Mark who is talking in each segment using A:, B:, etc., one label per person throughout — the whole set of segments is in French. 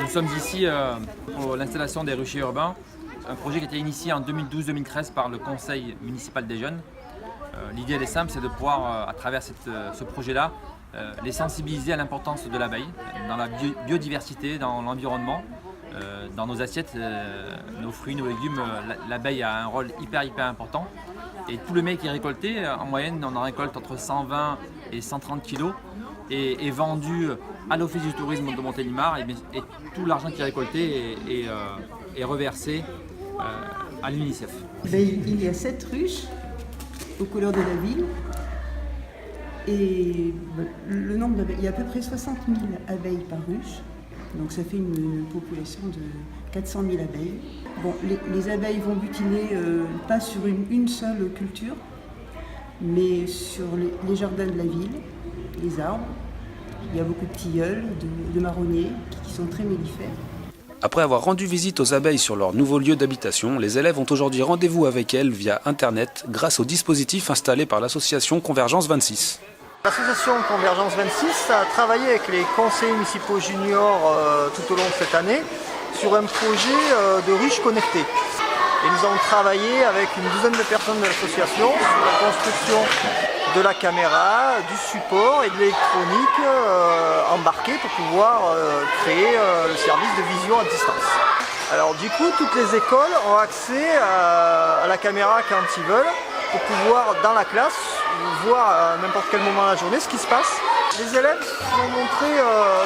A: Nous sommes ici pour l'installation des ruchers urbains, un projet qui a été initié en 2012-2013 par le Conseil municipal des jeunes. L'idée elle est simple, c'est de pouvoir, à travers ce projet-là, les sensibiliser à l'importance de l'abeille, dans la biodiversité, dans l'environnement. Dans nos assiettes, nos fruits, nos légumes, l'abeille a un rôle hyper important. Et tout le miel qui est récolté, en moyenne, on en récolte entre 120 et 130 kg et est vendu à l'Office du tourisme de Montélimar. Et tout l'argent qui est récolté est reversé à l'UNICEF.
B: Il y a 7 ruches aux couleurs de la ville. Et le nombre d'abeilles, il y a à peu près 60 000 abeilles par ruche. Donc ça fait une population de 400 000 abeilles. Bon, les abeilles vont butiner pas sur une seule culture, mais sur les jardins de la ville, les arbres. Il y a beaucoup de tilleuls, de marronniers qui sont très mellifères.
C: Après avoir rendu visite aux abeilles sur leur nouveau lieu d'habitation, les élèves ont aujourd'hui rendez-vous avec elles via Internet grâce au dispositif installé par l'association Convergence 26.
D: L'association Convergence 26 a travaillé avec les conseillers municipaux juniors tout au long de cette année sur un projet de ruches connectées. Et nous avons travaillé avec une douzaine de personnes de l'association sur la construction de la caméra, du support et de l'électronique embarquée pour pouvoir créer le service de vision à distance. Alors du coup, toutes les écoles ont accès à la caméra quand ils veulent pour pouvoir, dans la classe, voir à n'importe quel moment de la journée ce qui se passe. Les élèves se sont montrés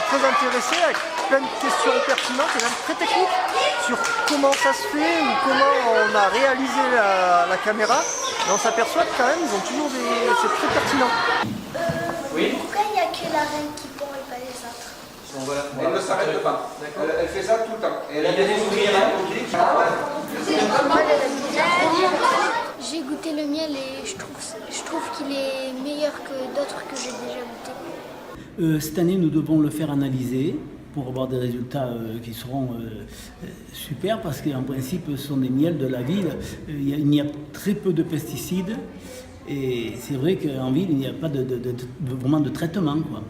D: très intéressés avec plein de questions pertinentes et même très techniques sur comment ça se fait ou comment on a réalisé la caméra. Et on s'aperçoit que quand même ils ont toujours c'est très pertinent.
E: Oui. Pourquoi il n'y a que la reine qui pond et pas les autres?
F: Elle ne s'arrête pas. Elle fait ça tout le temps. Et elle a des ouvriers
E: J'ai goûté le miel et je trouve qu'il est meilleur que d'autres que j'ai déjà goûté.
G: Cette année, nous devons le faire analyser pour avoir des résultats qui seront super parce qu'en principe, ce sont des miels de la ville. Il y a très peu de pesticides et c'est vrai qu'en ville, il n'y a pas vraiment de traitement, quoi.